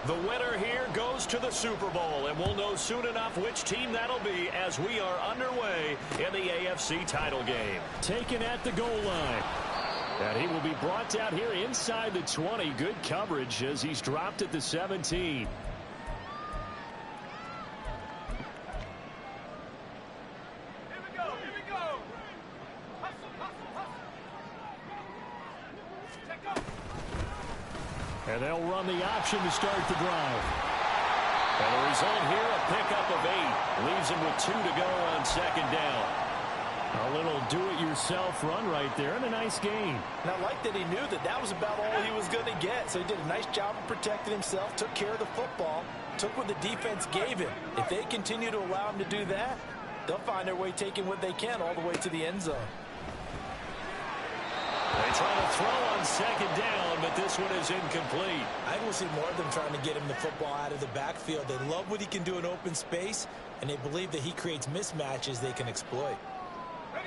The winner here goes to the Super Bowl, and we'll know soon enough which team that'll be as we are underway in the AFC title game. Taken at the goal line. And he will be brought down here inside the 20. Good coverage as he's dropped at the 17. And they'll run the option to start the drive. And the result here, a pickup of 8. Leaves him with 2 to go on second down. A little do-it-yourself run right there and a nice gain. And I like that he knew that that was about all he was going to get. So he did a nice job of protecting himself, took care of the football, took what the defense gave him. If they continue to allow him to do that, they'll find their way taking what they can all the way to the end zone. They try to throw on second down, but this one is incomplete. I will see more of them trying to get him the football out of the backfield. They love what he can do in open space, and they believe that he creates mismatches they can exploit.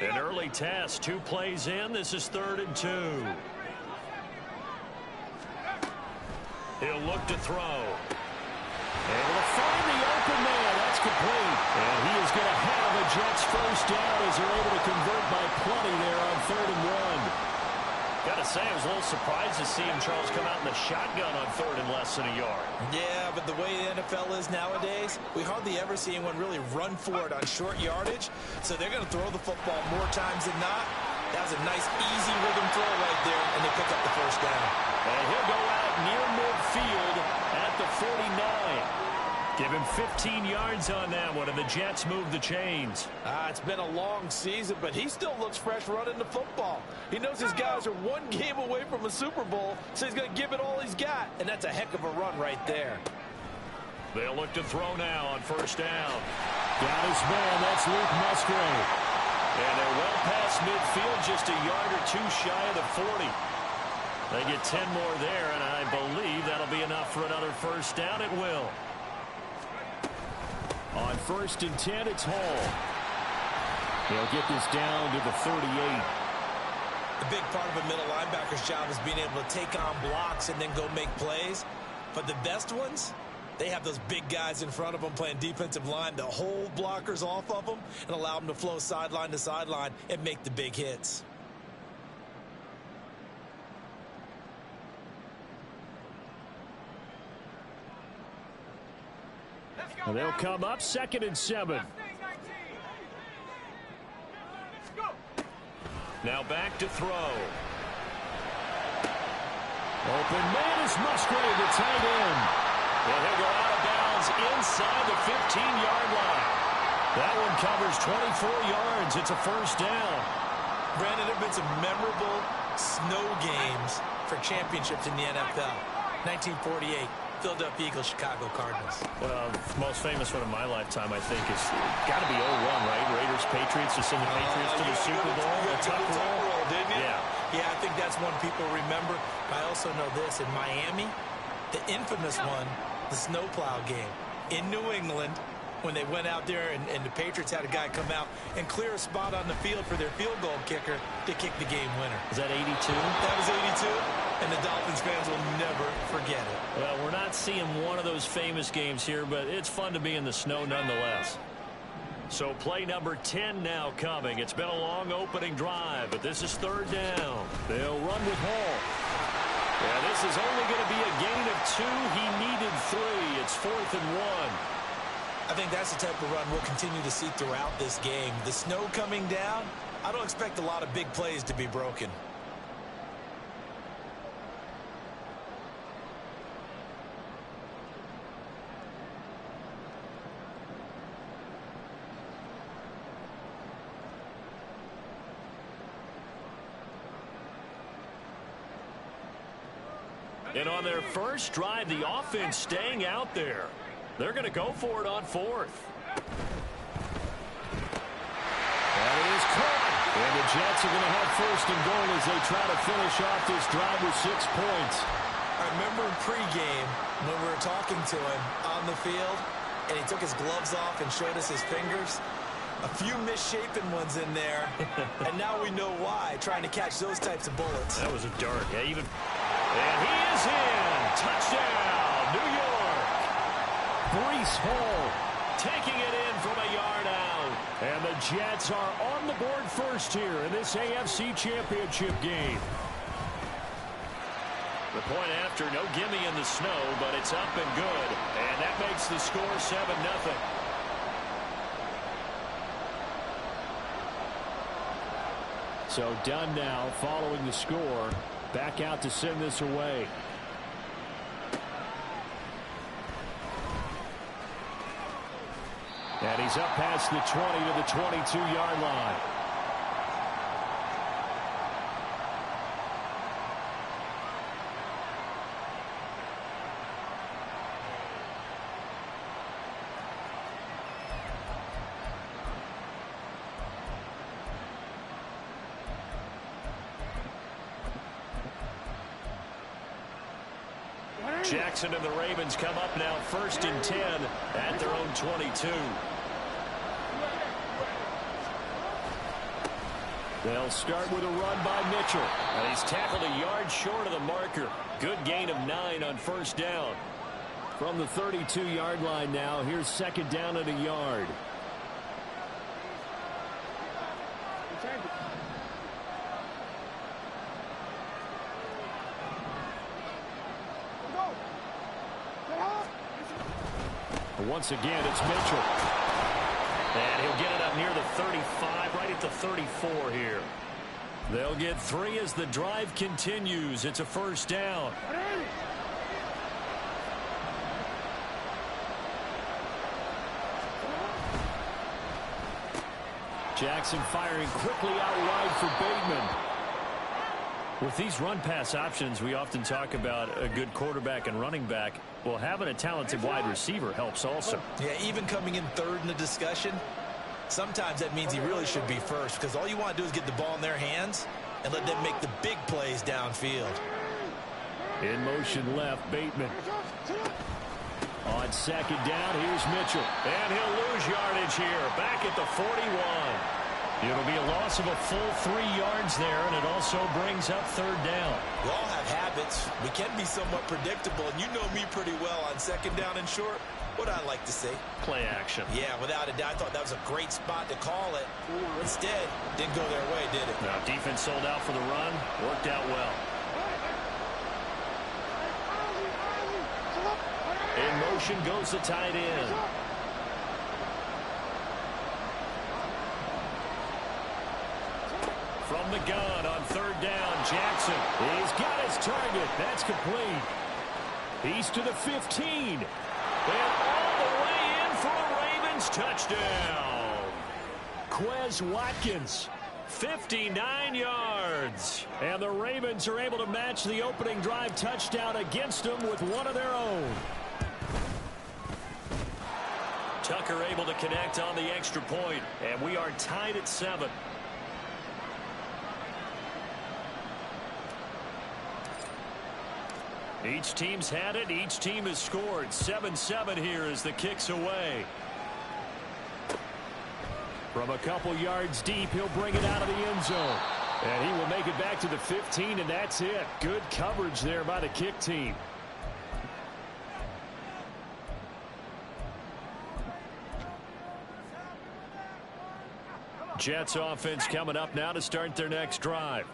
An early test, 2 plays in. This is 3rd and 2. He'll look to throw. Able to find the open man. That's complete. And he is going to have a Jets first down as they're able to convert by plenty there on 3rd and 1. Got to say, I was a little surprised to see him, Charles, come out in the shotgun on 3rd and less than a yard. Yeah, but the way the NFL is nowadays, we hardly ever see anyone really run for it on short yardage. So they're going to throw the football more times than not. That was a nice, easy rhythm throw right there, and they pick up the first down. And he'll go out near midfield at the 49. Give him 15 yards on that one, and the Jets move the chains. It's been a long season, but he still looks fresh running the football. He knows his guys are 1 game away from a Super Bowl, so he's going to give it all he's got, and that's a heck of a run right there. They'll look to throw now on first down. Got his man, that's Luke Musgrave. And they're well past midfield, just a yard or 2 shy of the 40. They get 10 more there, and I believe that'll be enough for another first down. It will. On 1st and 10, it's Hall. They'll get this down to the 38. The big part of a middle linebacker's job is being able to take on blocks and then go make plays. But the best ones, they have those big guys in front of them playing defensive line to hold blockers off of them and allow them to flow sideline to sideline and make the big hits. And they'll come up 2nd and 7. Now back to throw. Open man is Musgrave, the tight end. And he'll go out of bounds inside the 15-yard line. That one covers 24 yards. It's a first down. Brandon, there have been some memorable snow games for championships in the NFL. 1948. Philadelphia Eagles, Chicago Cardinals. Well, the most famous one of my lifetime, I think, is got to be 01, right? Raiders, Patriots, to send the Patriots to the Super Bowl. A tough roll, didn't you? Yeah. Yeah, I think that's one people remember. I also know this. In Miami, the infamous one, the snowplow game in New England, when they went out there and the Patriots had a guy come out and clear a spot on the field for their field goal kicker to kick the game winner. Is that 82? That was 82. And the Dolphins fans will never forget it. Well, we're not seeing one of those famous games here, but it's fun to be in the snow nonetheless. So play number 10 now coming. It's been a long opening drive, but this is 3rd down. They'll run with Hall. Yeah, this is only going to be a gain of 2. He needed 3. It's 4th and 1. I think that's the type of run we'll continue to see throughout this game. The snow coming down, I don't expect a lot of big plays to be broken. And on their first drive, the offense staying out there. They're going to go for it on 4th. That is caught. And the Jets are going to have 1st and goal as they try to finish off this drive with 6 points. I remember in pregame when we were talking to him on the field, and he took his gloves off and showed us his fingers. A few misshapen ones in there, and now we know why, trying to catch those types of bullets. That was a dart. Yeah, even. And he is in. Touchdown, New York. Nice hole. Taking it in from a yard out. And the Jets are on the board first here in this AFC Championship game. The point after, no gimme in the snow, but it's up and good. And that makes the score 7-0. So done now following the score. Back out to send this away. And he's up past the 20 to the 22-yard line. Jackson and the Ravens come up now 1st and 10 at their own 22. They'll start with a run by Mitchell. And he's tackled a yard short of the marker. Good gain of 9 on 1st down. From the 32-yard line now, here's 2nd down at a yard. Once again, it's Mitchell. And he'll get it up near the 35, right at the 34 here. They'll get 3 as the drive continues. It's a 1st down. Jackson firing quickly out wide for Bateman. With these run-pass options, we often talk about a good quarterback and running back. Well, having a talented wide receiver helps also. Yeah, even coming in 3rd in the discussion, sometimes that means he really should be 1st, because all you want to do is get the ball in their hands and let them make the big plays downfield. In motion left, Bateman. On 2nd down, here's Mitchell. And he'll lose yardage here, back at the 41. It'll be a loss of a full 3 yards there, and it also brings up 3rd down. We all have habits. We can be somewhat predictable, and you know me pretty well on 2nd down and short. What I like to say? Play action. Yeah, without a doubt. I thought that was a great spot to call it. Instead, didn't go their way, did it? Now, defense sold out for the run. Worked out well. In motion goes the tight end. From the gun on 3rd down, Jackson. He's got his target. That's complete. He's to the 15. And all the way in for a Ravens touchdown. Quez Watkins, 59 yards. And the Ravens are able to match the opening drive touchdown against them with one of their own. Tucker able to connect on the extra point, and we are tied at 7. Each team's had it. Each team has scored. 7-7 here as the kick's away. From a couple yards deep, he'll bring it out of the end zone. And he will make it back to the 15, and that's it. Good coverage there by the kick team. Jets offense coming up now to start their next drive.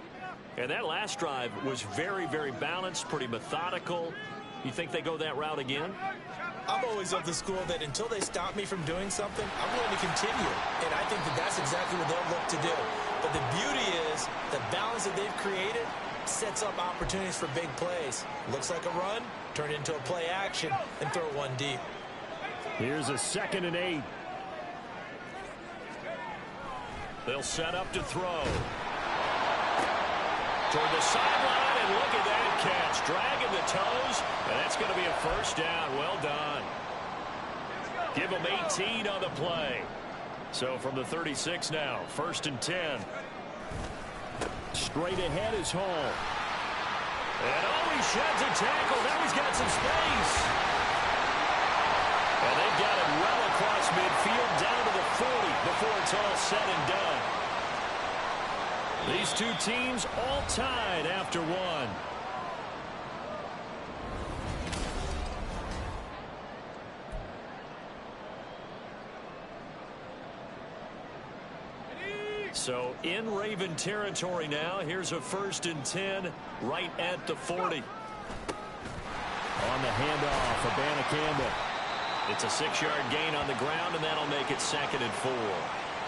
And that last drive was very, very balanced, pretty methodical. You think they go that route again? I'm always of the school that until they stop me from doing something, I'm willing to continue. And I think that that's exactly what they'll look to do. But the beauty is the balance that they've created sets up opportunities for big plays. Looks like a run, turn it into a play action, and throw one deep. Here's a 2nd and 8. They'll set up to throw. Toward the sideline, and look at that catch. Dragging the toes, and that's going to be a 1st down. Well done. Give them 18 on the play. So from the 36 now, 1st and 10. Straight ahead is Hall. And he sheds a tackle. Now he's got some space. And they've got it well across midfield down to the 40 before it's all said and done. These two teams all tied after one. So in Raven territory now. Here's a 1st and 10 right at the 40. On the handoff, Abanikanda. It's a 6-yard gain on the ground, and that'll make it 2nd and 4.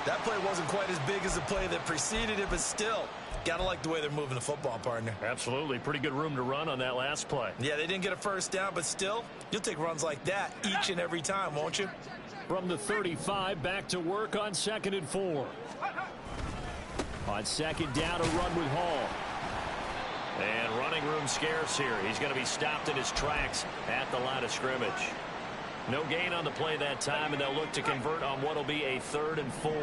That play wasn't quite as big as the play that preceded it, but still, got to like the way they're moving the football, partner. Absolutely. Pretty good room to run on that last play. Yeah, they didn't get a first down, but still, you'll take runs like that each and every time, won't you? From the 35, back to work on 2nd and 4. On 2nd down, a run with Hall. And running room scarce here. He's going to be stopped in his tracks at the line of scrimmage. No gain on the play that time, and they'll look to convert on what will be a 3rd and 4.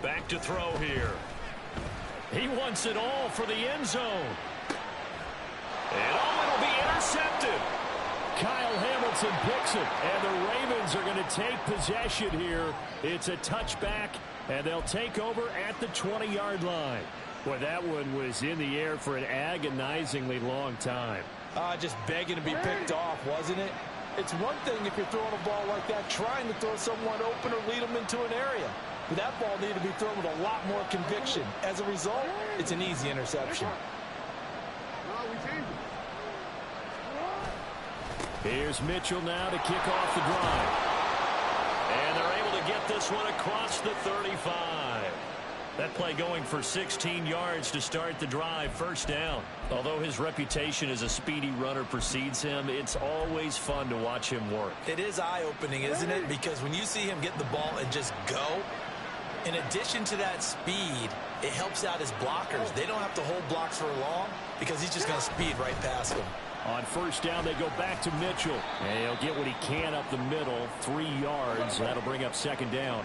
Back to throw here. He wants it all for the end zone. And it'll be intercepted. Kyle Hamilton picks it, and the Ravens are going to take possession here. It's a touchback, and they'll take over at the 20-yard line. Boy, that one was in the air for an agonizingly long time. Just begging to be picked off, wasn't it? It's one thing if you're throwing a ball like that, trying to throw someone open or lead them into an area. But that ball needed to be thrown with a lot more conviction. As a result, it's an easy interception. Here's Mitchell now to kick off the drive. And they're able to get this one across the 35. That play going for 16 yards to start the drive. 1st down. Although his reputation as a speedy runner precedes him, it's always fun to watch him work. It is eye-opening, isn't it? Because when you see him get the ball and just go, in addition to that speed, it helps out his blockers. They don't have to hold blocks for long because he's just going to speed right past them. On 1st down, they go back to Mitchell. And he'll get what he can up the middle, 3 yards. That'll bring up 2nd down.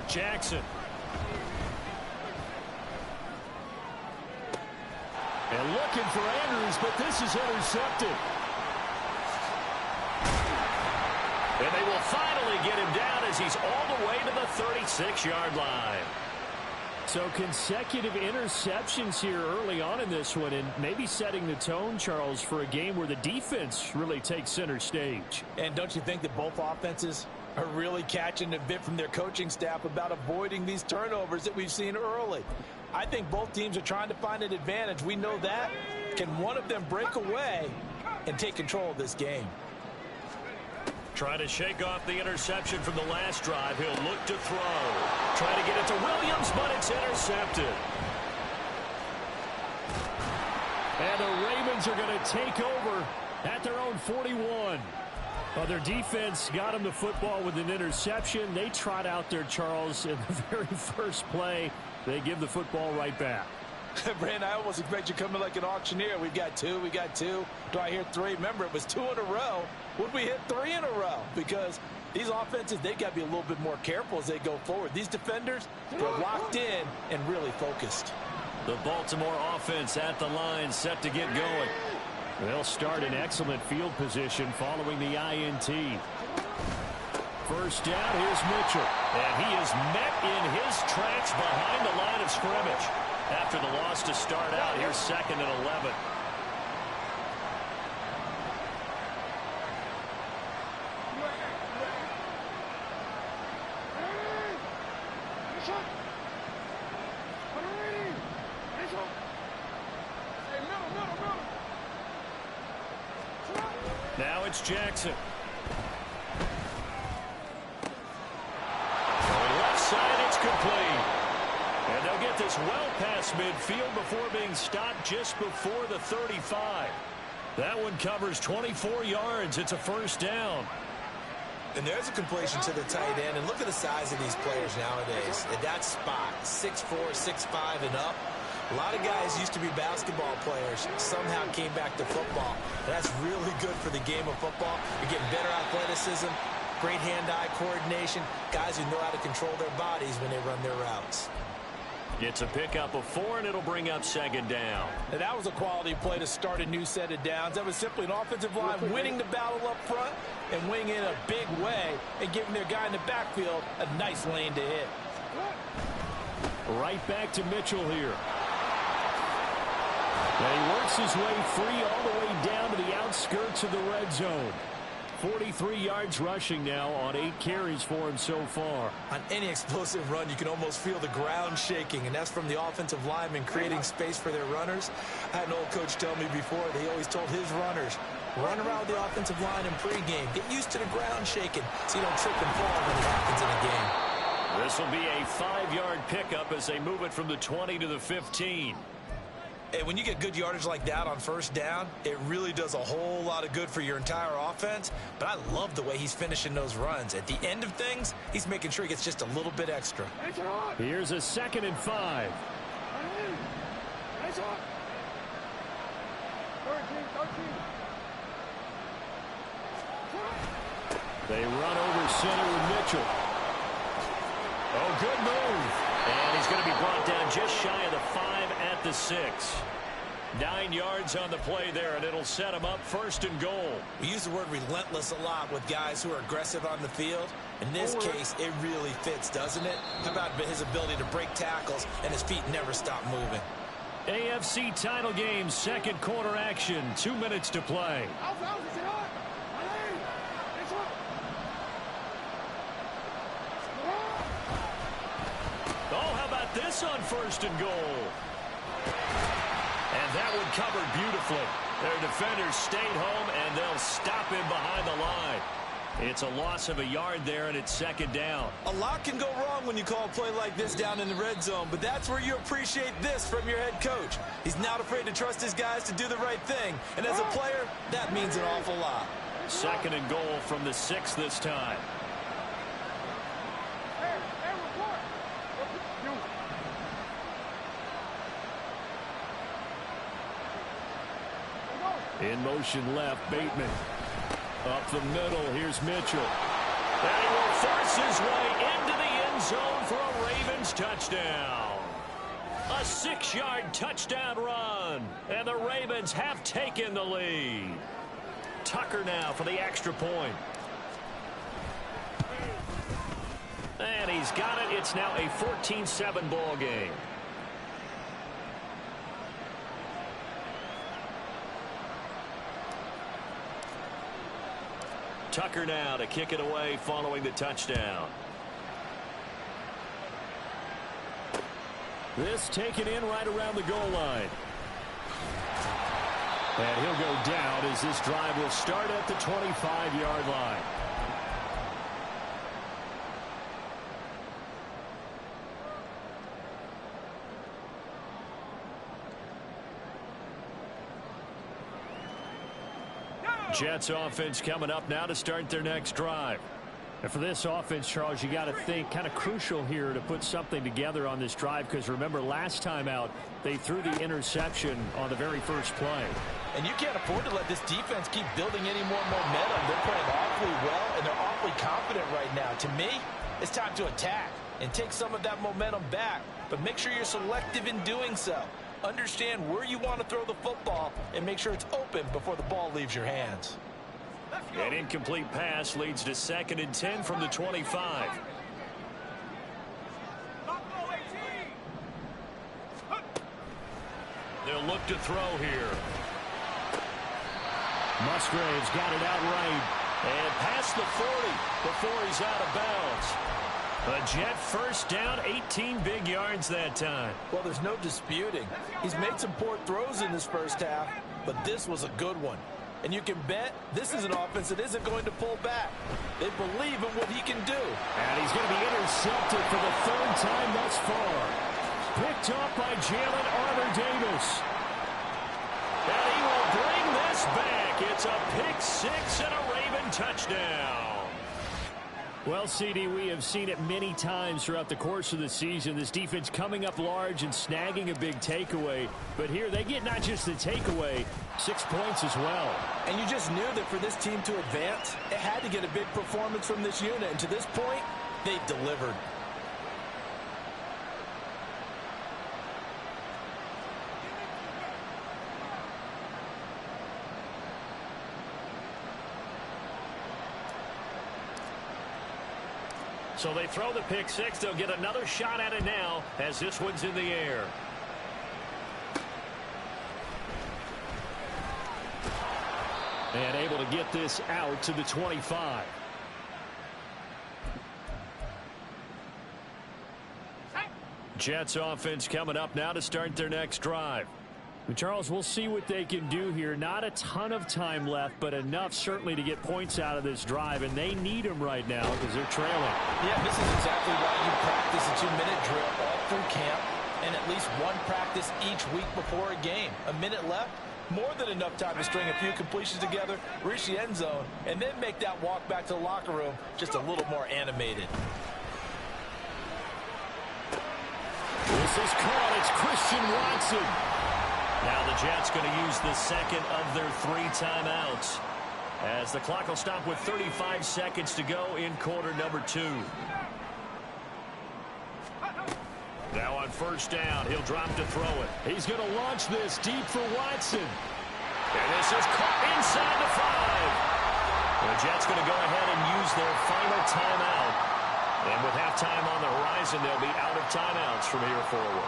Jackson. And looking for Andrews, but this is intercepted. And they will finally get him down as he's all the way to the 36-yard line. So consecutive interceptions here early on in this one, and maybe setting the tone, Charles, for a game where the defense really takes center stage. And don't you think that both offenses are really catching a bit from their coaching staff about avoiding these turnovers that we've seen early? I think both teams are trying to find an advantage. We know that. Can one of them break away and take control of this game? Trying to shake off the interception from the last drive. He'll look to throw. Trying to get it to Williams, but it's intercepted. And the Ravens are going to take over at their own 41. Well, their defense got them the football with an interception. They trot out there, Charles, in the very first play. They give the football right back. Brandon, I almost expect you to come in like an auctioneer. We got two. Do I hear 3? Remember, it was 2 in a row. Would we hit 3 in a row? Because these offenses, they've got to be a little bit more careful as they go forward. These defenders, they're locked in and really focused. The Baltimore offense at the line, set to get going. They'll start in excellent field position following the INT. 1st down, here's Mitchell. And he is met in his tracks behind the line of scrimmage. After the loss to start out, here's 2nd and 11. Now it's Jackson. Left side, it's complete. And they'll get this well past midfield before being stopped just before the 35. That one covers 24 yards. It's a 1st down. And there's a completion to the tight end. And look at the size of these players nowadays. At that spot, 6'4", 6'5", and up. A lot of guys used to be basketball players, somehow came back to football. And that's really good for the game of football. You're getting better athleticism, great hand-eye coordination, guys who know how to control their bodies when they run their routes. It's a pickup of 4, and it'll bring up second down. Now, that was a quality play to start a new set of downs. That was simply an offensive line winning the battle up front and winning in a big way and giving their guy in the backfield a nice lane to hit. Right back to Mitchell here. And he works his way free all the way down to the outskirts of the red zone. 43 yards rushing now on 8 carries for him so far. On any explosive run, you can almost feel the ground shaking, and that's from the offensive linemen creating space for their runners. I had an old coach tell me before that he always told his runners, run around the offensive line in pregame. Get used to the ground shaking so you don't trip and fall when it happens in a game. This will be a 5-yard pickup as they move it from the 20 to the 15. Hey, when you get good yardage like that on first down, it really does a whole lot of good for your entire offense. But I love the way he's finishing those runs. At the end of things, he's making sure he gets just a little bit extra. Here's a 2nd and 5. They run over center with Mitchell. Oh, good move. And he's going to be brought down just shy of the 5 at the 6. 9 yards on the play there, and it'll set him up 1st and goal. We use the word relentless a lot with guys who are aggressive on the field. In this case, it really fits, doesn't it? How about his ability to break tackles and his feet never stop moving? AFC title game, 2nd quarter action. 2 minutes to play. Oh, how about this on 1st and goal? And that one covered beautifully. Their defenders stayed home, and they'll stop him behind the line. It's a loss of a yard there, and it's 2nd down. A lot can go wrong when you call a play like this down in the red zone, but that's where you appreciate this from your head coach. He's not afraid to trust his guys to do the right thing, and as a player, that means an awful lot. 2nd and goal from the 6 this time. In motion left, Bateman. Up the middle, here's Mitchell. And he will force his way into the end zone for a Ravens touchdown. A 6-yard touchdown run. And the Ravens have taken the lead. Tucker now for the extra point. And he's got it. It's now a 14-7 ball game. Tucker now to kick it away following the touchdown. This taken in right around the goal line. And he'll go down as this drive will start at the 25-yard line. Jets offense coming up now to start their next drive. And for this offense, Charles, you got to think kind of crucial here to put something together on this drive, because remember last time out they threw the interception on the very first play. And you can't afford to let this defense keep building any more momentum. They're playing awfully well, and they're awfully confident right now. To me, it's time to attack and take some of that momentum back, but make sure you're selective in doing so. Understand where you want to throw the football and make sure it's open before the ball leaves your hands. An incomplete pass leads to 2nd and 10 from the 25. They'll look to throw here. Musgrave's got it outright. And past the 40 before he's out of bounds. A Jet first down, 18 big yards that time. Well, there's no disputing. He's made some poor throws in this first half, but this was a good one. And you can bet this is an offense that isn't going to pull back. They believe in what he can do. And he's going to be intercepted for the 3rd time thus far. Picked up by Jalen Armour-Davis. And he will bring this back. It's a pick 6 and a Raven touchdown. Well, CD, we have seen it many times throughout the course of the season. This defense coming up large and snagging a big takeaway. But here they get not just the takeaway, 6 points as well. And you just knew that for this team to advance, it had to get a big performance from this unit. And to this point, they've delivered. So they throw the pick six. They'll get another shot at it now as this one's in the air. And able to get this out to the 25. Jets offense coming up now to start their next drive. Charles, we'll see what they can do here. Not a ton of time left, but enough certainly to get points out of this drive, and they need them right now because they're trailing. Yeah, this is exactly why you practice a 2-minute drill all through camp and at least one practice each week before a game. A minute left, more than enough time to string a few completions together, reach the end zone, and then make that walk back to the locker room just a little more animated. This is caught. It's Christian Watson. Now the Jets going to use the second of their 3 timeouts as the clock will stop with 35 seconds to go in quarter number 2. Now on first down, he'll drop to throw it. He's going to launch this deep for Watson. And this is caught inside the 5. The Jets going to go ahead and use their final timeout. And with halftime on the horizon, they'll be out of timeouts from here forward.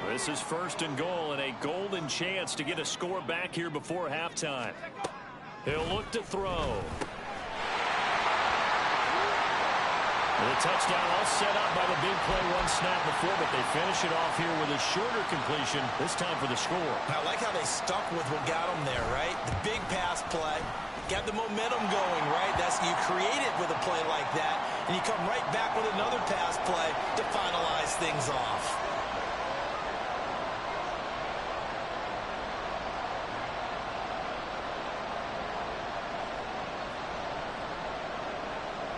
This is first and goal and a golden chance to get a score back here before halftime. He'll look to throw. The touchdown all set up by the big play 1 snap before, but they finish it off here with a shorter completion, this time for the score. I like how they stuck with what got them there, right? The big pass play, got the momentum going, right? That's you create it with a play like that, and you come right back with another pass play to finalize things off.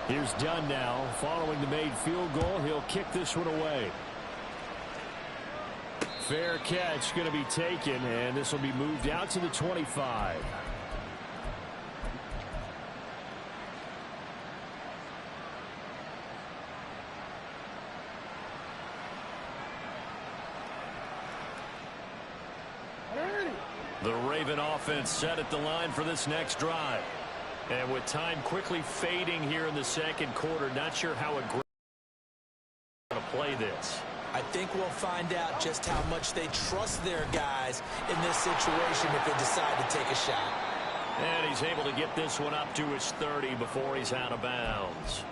Here's Dunn now. Following the made field goal, he'll kick this one away. Fair catch going to be taken, and this will be moved out to the 25. The Raven offense set at the line for this next drive. And with time quickly fading here in the second quarter, not sure how aggressive they're going to play this. I think we'll find out just how much they trust their guys in this situation if they decide to take a shot. And he's able to get this one up to his 30 before he's out of bounds.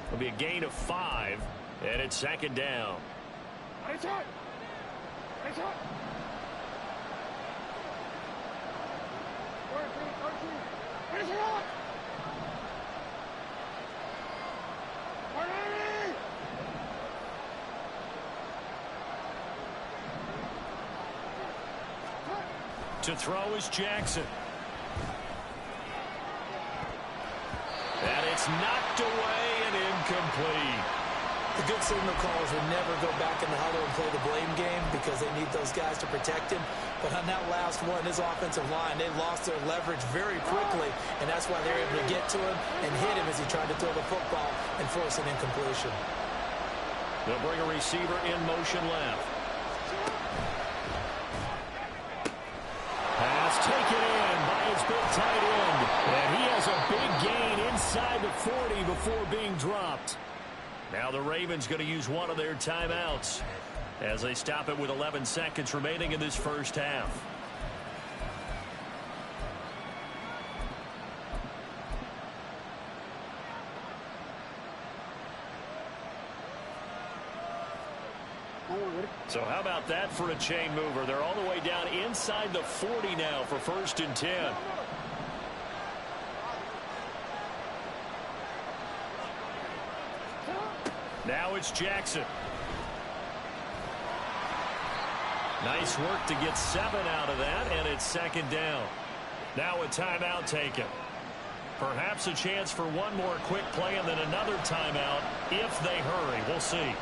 It'll be a gain of 5, and it's second down. To throw is Jackson. And it's knocked away and incomplete. The good signal callers will never go back in the huddle and play the blame game because they need those guys to protect him. But on that last one, his offensive line, they lost their leverage very quickly, and that's why they're able to get to him and hit him as he tried to throw the football and force an incompletion. They'll bring a receiver in motion left. Pass taken in by his big tight end. And he has a big gain inside the 40 before being dropped. Now the Ravens going to use one of their timeouts as they stop it with 11 seconds remaining in this first half. So how about that for a chain mover? They're all the way down inside the 40 now for first and 10. Now it's Jackson. Nice work to get 7 out of that, and it's second down. Now a timeout taken. Perhaps a chance for one more quick play and then another timeout if they hurry. We'll see.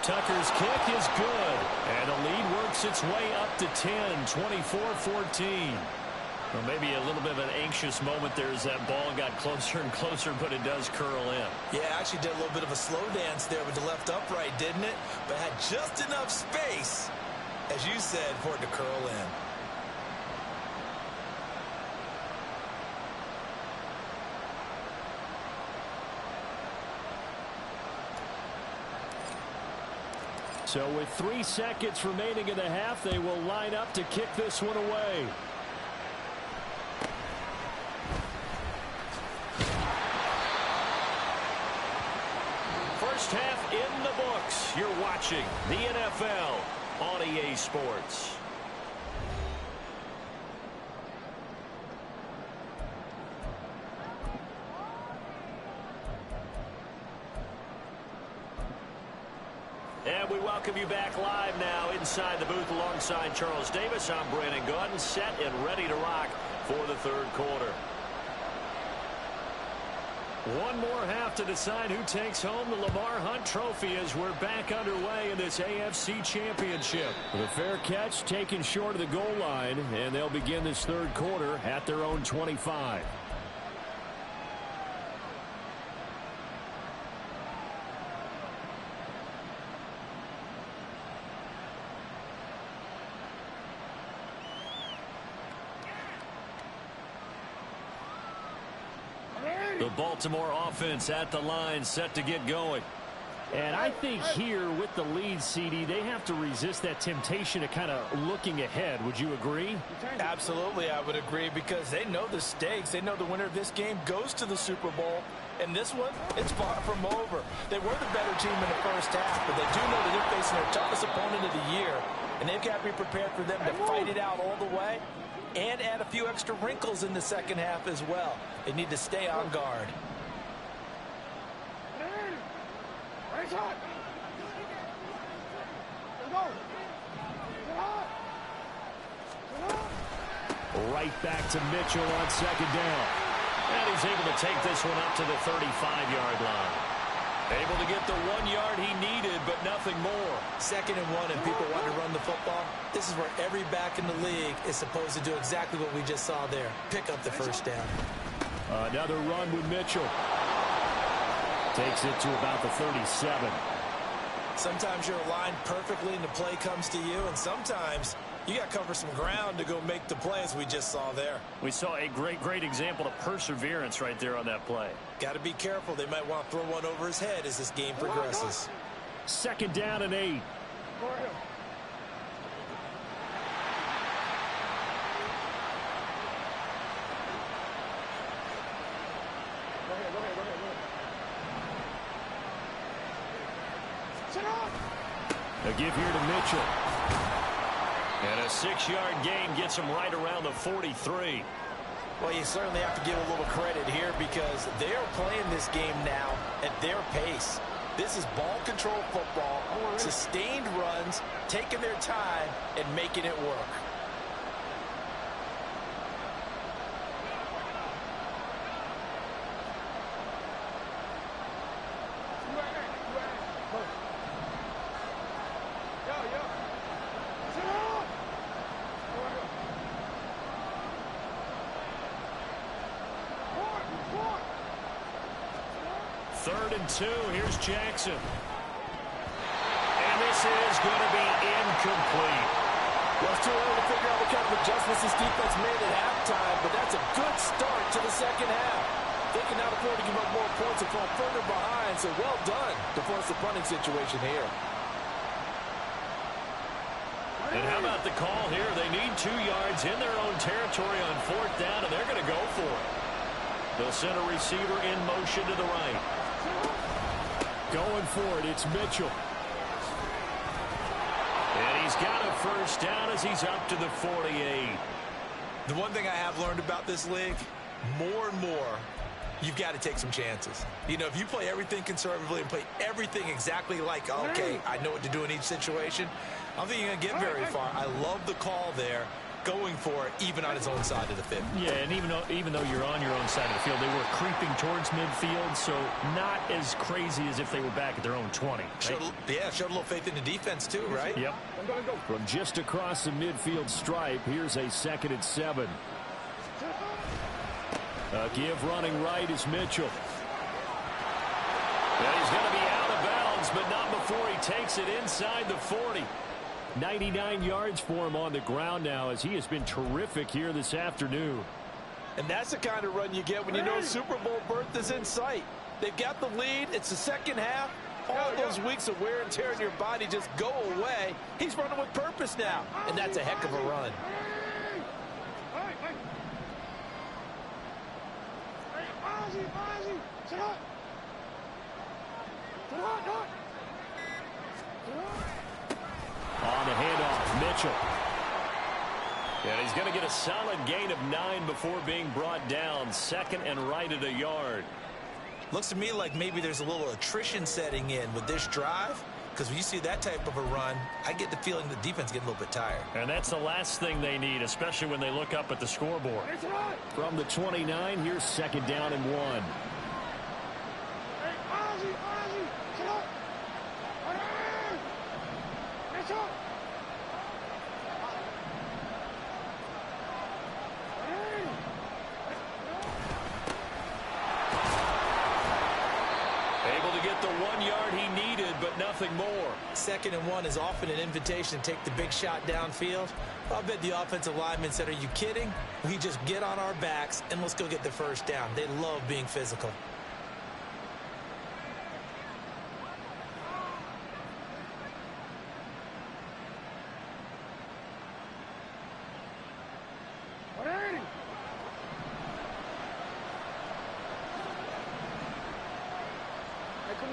Tucker's kick is good, and the lead works its way up to 10, 24-14. Well, maybe a little bit of an anxious moment there as that ball got closer and closer, but it does curl in. Yeah, actually did a little bit of a slow dance there with the left upright, didn't it? But had just enough space, as you said, for it to curl in. So with 3 seconds remaining in the half, they will line up to kick this one away. First half in the books. You're watching the NFL on EA Sports. And we welcome you back live now inside the booth alongside Charles Davis. I'm Brandon Gaudin, set and ready to rock for the third quarter. One more half to decide who takes home the Lamar Hunt Trophy as we're back underway in this AFC Championship. The fair catch taken short of the goal line, and they'll begin this third quarter at their own 25. The Baltimore offense at the line, set to get going. And I think here with the lead, CD, they have to resist that temptation of kind of looking ahead. Would you agree? Absolutely, I would agree, because they know the stakes. They know the winner of this game goes to the Super Bowl. And this one, it's far from over. They were the better team in the first half, but they do know that they're facing their toughest opponent of the year. And they've got to be prepared for them to fight it out all the way and add a few extra wrinkles in the second half as well. They need to stay on guard. Right back to Mitchell on second down. And he's able to take this one up to the 35-yard line. Able to get the 1 yard he needed, but nothing more. 2nd and 1, and people want to run the football. This is where every back in the league is supposed to do exactly what we just saw there. Pick up the first down. Another run with Mitchell. Takes it to about the 37. Sometimes you're aligned perfectly and the play comes to you, and sometimes you got to cover some ground to go make the play, as we just saw there. We saw a great example of perseverance right there on that play. Got to be careful. They might want to throw one over his head as this game progresses. 2nd down and 8. A give here to Mitchell. And a 6-yard gain gets him right around the 43. Well, you certainly have to give a little credit here, because they're playing this game now at their pace. This is ball control football, sustained runs, taking their time, and making it work. Third and 2. Here's Jackson. And this is going to be incomplete. Well, it's too early to figure out what kind of adjustments this defense made at halftime, but that's a good start to the second half. They can now afford to give up more points and fall further behind, so well done to force the punting situation here. And how about the call here? They need 2 yards in their own territory on 4th down, and they're going to go for it. They'll send a receiver in motion to the right. Going for it, it's Mitchell. And he's got a first down as he's up to the 48. The one thing I have learned about this league, more and more, you've got to take some chances. You know, if you play everything conservatively and play everything exactly like, okay, I know what to do in each situation, I don't think you're going to get very far. I love the call there, going for it, even on his own side of the field. Yeah, and even though you're on your own side of the field, they were creeping towards midfield, so not as crazy as if they were back at their own 20. Right? Showed a little faith in the defense too, right? Yep. From just across the midfield stripe, here's a 2nd and 7. Give running right is Mitchell. And he's going to be out of bounds, but not before he takes it inside the 40. 99 yards for him on the ground now, as he has been terrific here this afternoon. And that's the kind of run you get when you know Super Bowl berth is in sight. They've got the lead. It's the second half. All those weeks of wear and tear in your body just go away. He's running with purpose now, and that's a heck of a run. On the handoff, Mitchell. And he's going to get a solid gain of 9 before being brought down. Second and right at a yard. Looks to me like maybe there's a little attrition setting in with this drive, because when you see that type of a run, I get the feeling the defense getting a little bit tired. And that's the last thing they need, especially when they look up at the scoreboard. From the 29, here's second down and 1. The 1 yard he needed, but nothing more. Second and 1 is often an invitation to take the big shot downfield. I bet the offensive lineman said, are you kidding? We just get on our backs and let's go get the first down. They love being physical.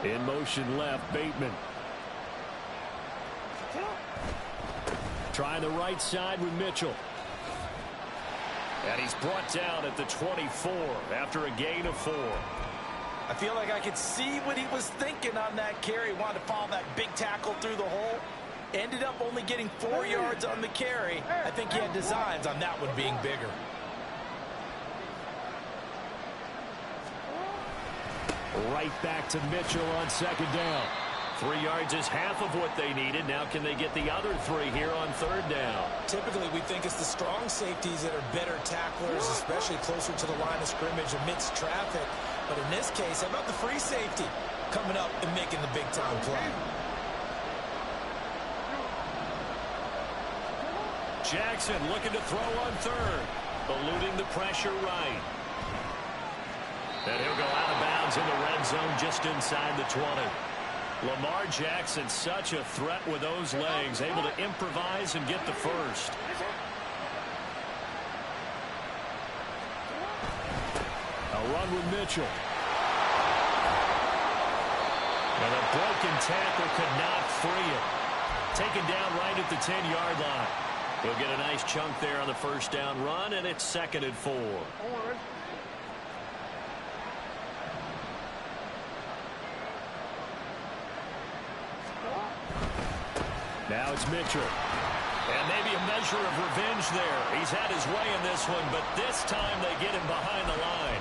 In motion left, Bateman. Trying the right side with Mitchell. And he's brought down at the 24 after a gain of 4. I feel like I could see what he was thinking on that carry. Wanted to follow that big tackle through the hole. Ended up only getting 4 yards on the carry. I think he had designs on that one being bigger. Right back to Mitchell on second down. 3 yards is half of what they needed. Now can they get the other 3 here on third down? Typically, we think it's the strong safeties that are better tacklers, especially closer to the line of scrimmage amidst traffic. But in this case, how about the free safety coming up and making the big-time play? Jackson looking to throw on third. Eluding the pressure right. And he'll go out of bounds in the red zone just inside the 20. Lamar Jackson, such a threat with those legs, able to improvise and get the first. A run with Mitchell. And a broken tackle could not free it. Taken down right at the 10-yard line. He'll get a nice chunk there on the first down run, and it's second and 4. Now it's Mitchell. And maybe a measure of revenge there. He's had his way in this one, but this time they get him behind the line.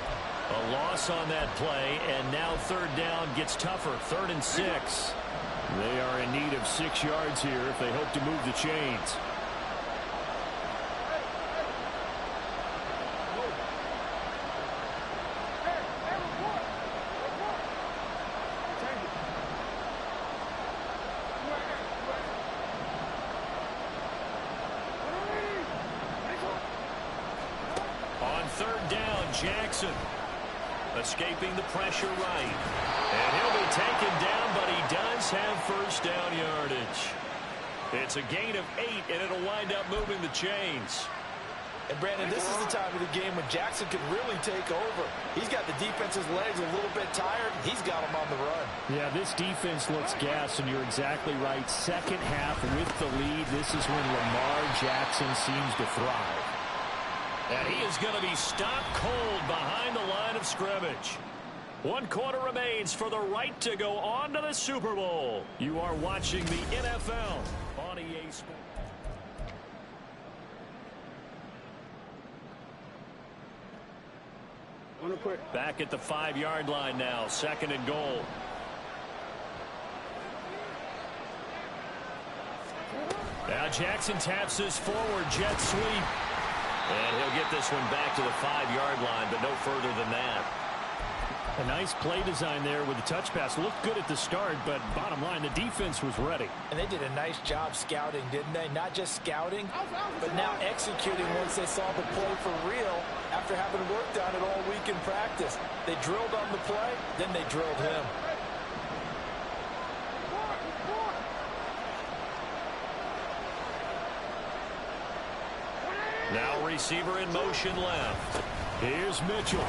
A loss on that play, and now third down gets tougher. 3rd and 6. They are in need of 6 yards here if they hope to move the chains. Third down, Jackson escaping the pressure right. And he'll be taken down, but he does have first down yardage. It's a gain of 8, and it'll wind up moving the chains. And, Brandon, this is the time of the game when Jackson can really take over. He's got the defense's legs a little bit tired. He's got them on the run. Yeah, this defense looks gassed, and you're exactly right. Second half with the lead, this is when Lamar Jackson seems to thrive. And he is going to be stopped cold behind the line of scrimmage. 1 quarter remains for the right to go on to the Super Bowl. You are watching the NFL on EA Sports. Back at the 5-yard line now, 2nd and goal. Now Jackson taps his forward jet sweep. And he'll get this one back to the 5-yard line, but no further than that. A nice play design there with the touch pass. Looked good at the start, but bottom line, the defense was ready. And they did a nice job scouting, didn't they? Not just scouting, but now executing once they saw the play for real after having worked on it all week in practice. They drilled on the play, then they drilled him. Now receiver in motion left. Here's Mitchell.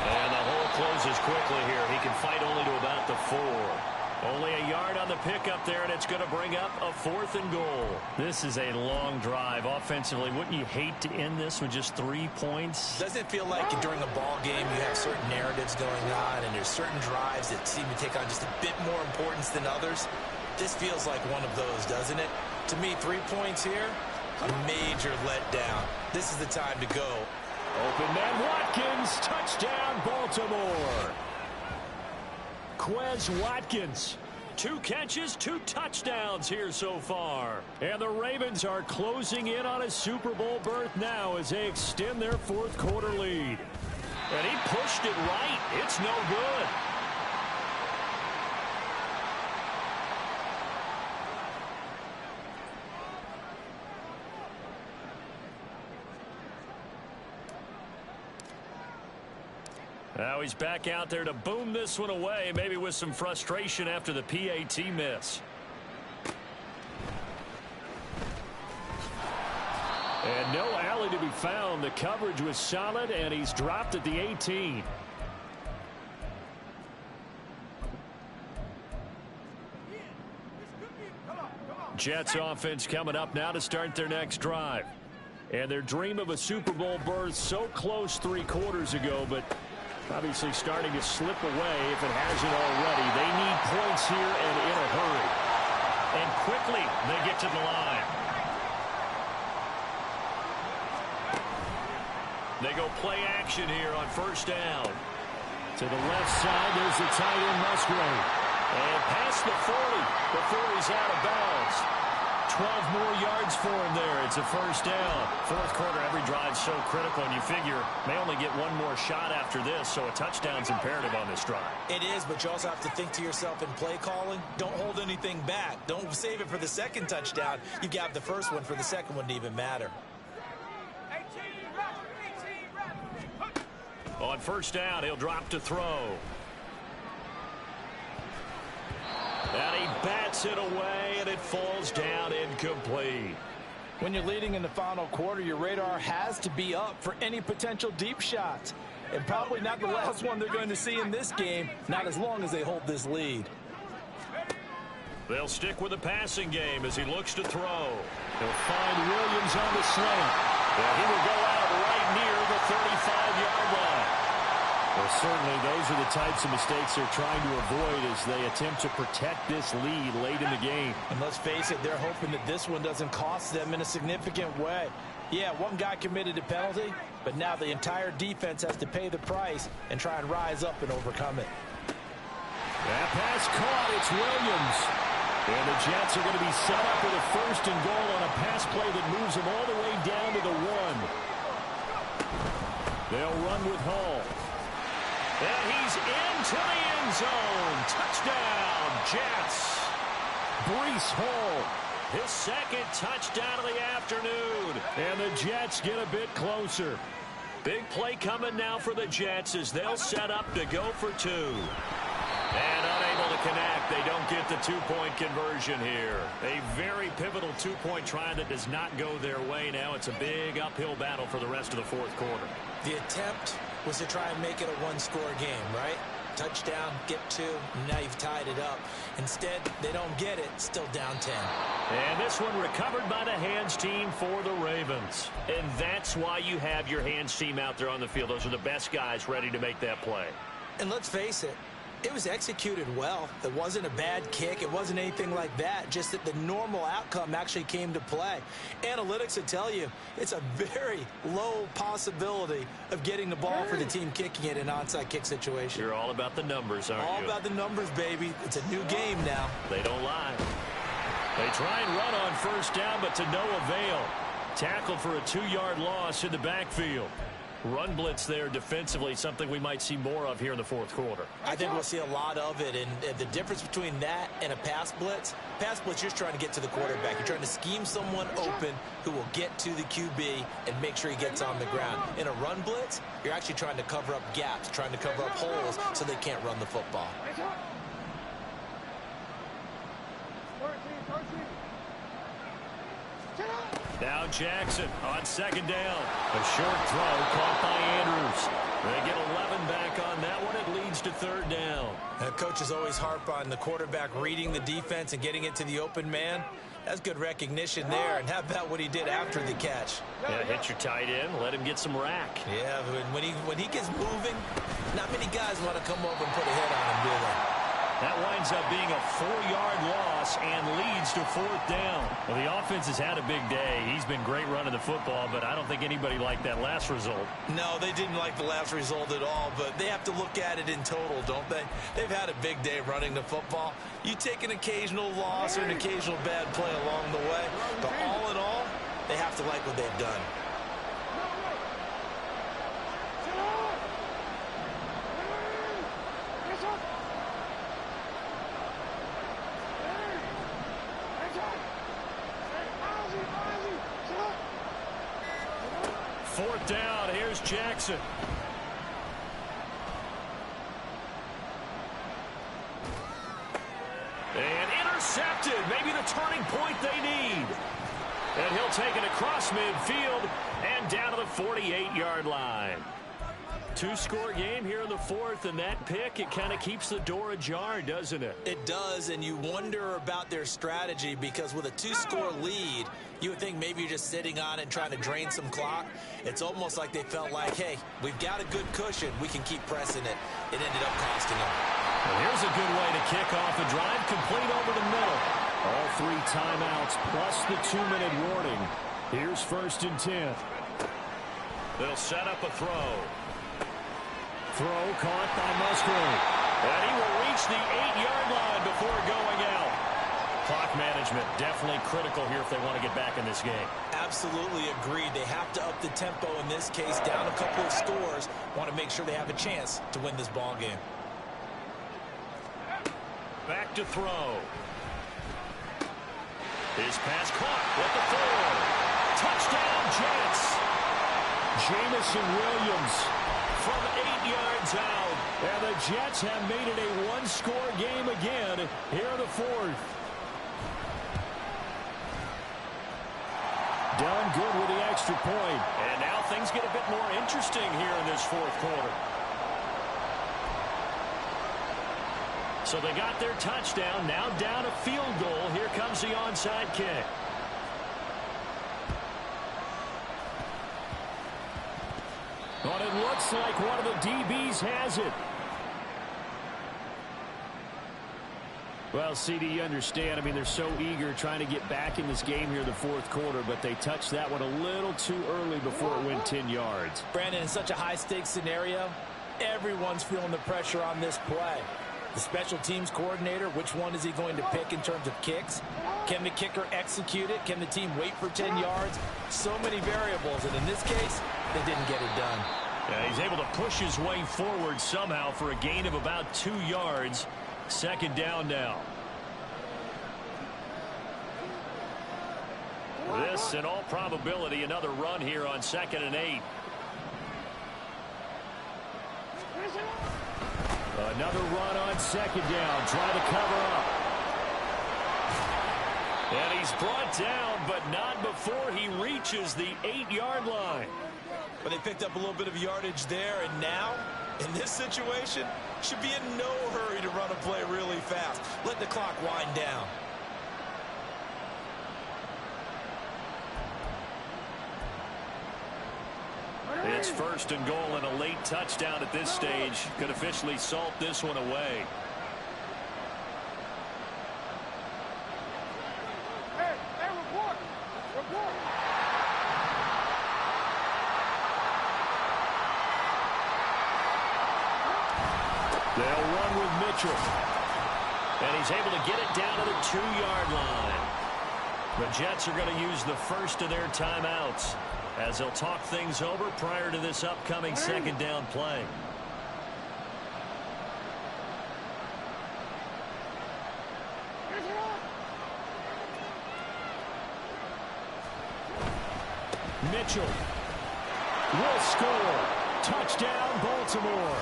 And the hole closes quickly here. He can fight only to about the 4. Only a yard on the pickup there, and it's going to bring up a 4th and goal. This is a long drive offensively. Wouldn't you hate to end this with just 3 points? Doesn't it feel like during a ball game you have certain narratives going on and there's certain drives that seem to take on just a bit more importance than others? This feels like one of those, doesn't it? To me, 3 points here, a major letdown. This is the time to go. Open man Watkins, touchdown Baltimore. Quez Watkins. 2 catches, 2 touchdowns here so far. And the Ravens are closing in on a Super Bowl berth now as they extend their 4th quarter lead. And he pushed it right. It's no good. Now he's back out there to boom this one away, maybe with some frustration after the PAT miss. And no alley to be found. The coverage was solid, and he's dropped at the 18. Jets offense coming up now to start their next drive. And their dream of a Super Bowl berth so close 3 quarters ago, but obviously starting to slip away if it hasn't already. They need points here and in a hurry. And quickly they get to the line. They go play action here on 1st down. To the left side, there's the tight end Musgrave. And past the 40 before he's out of bounds. 12 more yards for him there. It's a 1st down. 4th quarter, every drive's so critical, and you figure may only get one more shot after this, so a touchdown's imperative on this drive. It is, but you also have to think to yourself in play calling, don't hold anything back. Don't save it for the 2nd touchdown. You got the 1st one for the 2nd one to even matter. On 1st down, he'll drop to throw. And he bats it away, and it falls down incomplete. When you're leading in the final quarter, your radar has to be up for any potential deep shots. And probably not the last one they're going to see in this game, not as long as they hold this lead. They'll stick with the passing game as he looks to throw. He'll find Williams on the slant. And he will go out right near the 35-yard line. Well, certainly those are the types of mistakes they're trying to avoid as they attempt to protect this lead late in the game. And let's face it, they're hoping that this one doesn't cost them in a significant way. Yeah, one guy committed a penalty, but now the entire defense has to pay the price and try and rise up and overcome it. That pass caught. It's Williams. And the Jets are going to be set up with a 1st and goal on a pass play that moves them all the way down to the 1. They'll run with Hall. And he's into the end zone. Touchdown, Jets. Breece Hall. His 2nd touchdown of the afternoon. And the Jets get a bit closer. Big play coming now for the Jets as they'll set up to go for 2. And unable to connect. They don't get the 2-point conversion here. A very pivotal 2-point try that does not go their way now. It's a big uphill battle for the rest of the 4th quarter. The attempt was to try and make it a 1-score game, right? Touchdown, get 2, and now you've tied it up. Instead, they don't get it, still down 10. And this one recovered by the hands team for the Ravens. And that's why you have your hands team out there on the field. Those are the best guys ready to make that play. And let's face it, it was executed well. It wasn't a bad kick. It wasn't anything like that. Just that the normal outcome actually came to play. Analytics will tell you it's a very low possibility of getting the ball for the team kicking it in an onside kick situation. You're all about the numbers, aren't you? All about the numbers, baby. It's a new game now. They don't lie. They try and run on 1st down, but to no avail. Tackled for a 2-yard loss in the backfield. Run blitz there defensively, something we might see more of here in the fourth quarter. I think we'll see a lot of it, and the difference between that and a pass blitz, you're trying to get to the quarterback. You're trying to scheme someone open who will get to the QB and make sure he gets on the ground. In a run blitz, you're actually trying to cover up gaps, trying to cover up holes so they can't run the football. Now Jackson on second down. A short throw caught by Andrews. They get 11 back on that one. It leads to third down. Coaches always harp on the quarterback reading the defense and getting it to the open man. That's good recognition there. And how about what he did after the catch? Yeah, hit your tight end. Let him get some rack. Yeah, when he gets moving, not many guys want to come over and put a hit on him, do they? That winds up being a 4-yard loss and leads to fourth down. Well, the offense has had a big day. He's been great running the football, but I don't think anybody liked that last result. No, they didn't like the last result at all, but they have to look at it in total, don't they? They've had a big day running the football. You take an occasional loss or an occasional bad play along the way, but all in all, they have to like what they've done. Fourth down, here's Jackson. And intercepted, maybe the turning point they need. And he'll take it across midfield and down to the 48-yard line. 2-score game here in the fourth, and that pick, it kind of keeps the door ajar, doesn't it? It does, and you wonder about their strategy because with a 2-score lead, you would think maybe you're just sitting on it and trying to drain some clock. It's almost like they felt like, hey, we've got a good cushion. We can keep pressing it. It ended up costing them. Well, here's a good way to kick off a drive, complete over the middle. All 3 timeouts plus the 2-minute warning. Here's 1st and 10. They'll set up a throw. Throw caught by Musgrave. And he will reach the 8-yard line before going out. Clock management definitely critical here if they want to get back in this game. Absolutely agreed. They have to up the tempo in this case, down a couple of scores. Want to make sure they have a chance to win this ball game. Back to throw. His pass caught with the 4. Touchdown Jets. Jameson Williams from 8 yards out. And the Jets have made it a 1-score game again here in the fourth. Done good with the extra point. And now things get a bit more interesting here in this fourth quarter. So they got their touchdown. Now down a field goal. Here comes the onside kick. But it looks like one of the DBs has it. Well, CD, you understand. I mean, they're so eager trying to get back in this game here in the fourth quarter, but they touched that one a little too early before it went 10 yards. Brandon, in such a high-stakes scenario, everyone's feeling the pressure on this play. The special teams coordinator, which one is he going to pick in terms of kicks? Can the kicker execute it? Can the team wait for 10 yards? So many variables, and in this case, they didn't get it done. Yeah, he's able to push his way forward somehow for a gain of about 2 yards. Second down now. This, in all probability, another run here on 2nd and 8. Another run on 2nd down. Try to cover up. And he's brought down, but not before he reaches the 8-yard line. But they picked up a little bit of yardage there, and now, in this situation, should be in no hurry to run a play really fast. Let the clock wind down. It's 1st and goal and a late touchdown at this stage. Could officially salt this one away. Report. They'll run with Mitchell. And he's able to get it down to the 2-yard line. The Jets are going to use the first of their timeouts as they'll talk things over prior to this upcoming second down play. Mitchell will score. Touchdown, Baltimore.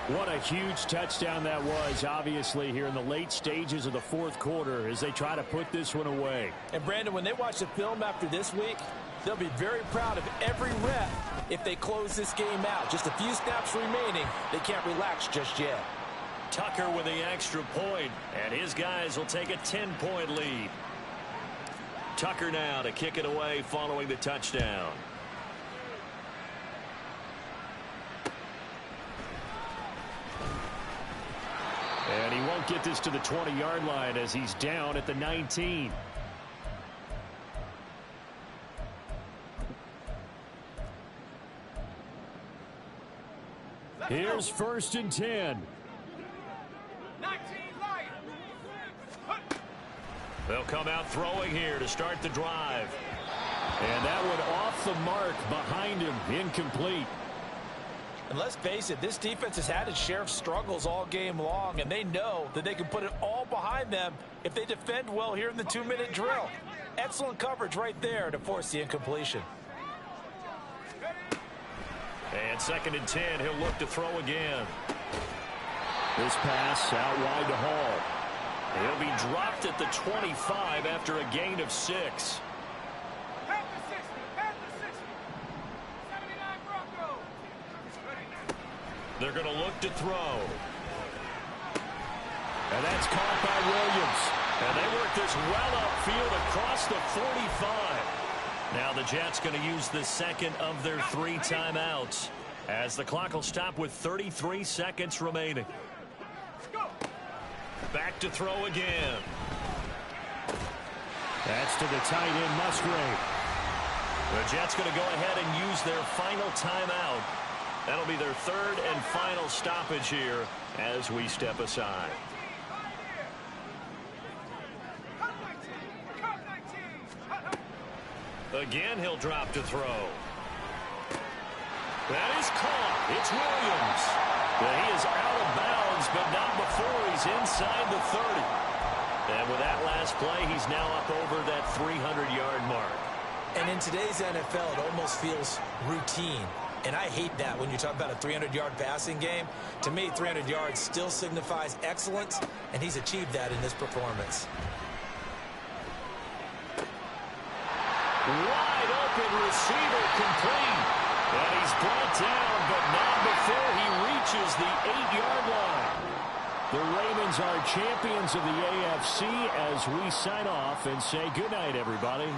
What a huge touchdown that was, obviously, here in the late stages of the fourth quarter as they try to put this one away. And, Brandon, when they watch the film after this week, they'll be very proud of every rep if they close this game out. Just a few snaps remaining. They can't relax just yet. Tucker with the extra point, and his guys will take a 10-point lead. Tucker now to kick it away following the touchdown. And he won't get this to the 20-yard line as he's down at the 19. Here's 1st and 10. 19 Lions. They'll come out throwing here to start the drive. And that one off the mark behind him, incomplete. And let's face it, this defense has had its share of struggles all game long, and they know that they can put it all behind them if they defend well here in the 2-minute drill. Excellent coverage right there to force the incompletion. And 2nd and 10, he'll look to throw again. This pass out wide to Hall. He'll be dropped at the 25 after a gain of 6. At the 60. At the 60. 79 Broncos. They're going to look to throw. And that's caught by Williams. And they work this well upfield across the 45. Now the Jets going to use the second of their 3 timeouts as the clock will stop with 33 seconds remaining. Back to throw again. That's to the tight end, Musgrave. The Jets going to go ahead and use their final timeout. That'll be their 3rd and final stoppage here as we step aside. Again, he'll drop to throw. That is caught. It's Williams. He is out of bounds, but not before he's inside the 30. And with that last play, he's now up over that 300-yard mark. And in today's NFL, it almost feels routine. And I hate that when you talk about a 300-yard passing game. To me, 300 yards still signifies excellence, and he's achieved that in this performance. Wide open receiver complete. And he's brought down, but not before he reaches the 8-yard line. The Ravens are champions of the AFC as we sign off and say goodnight, everybody.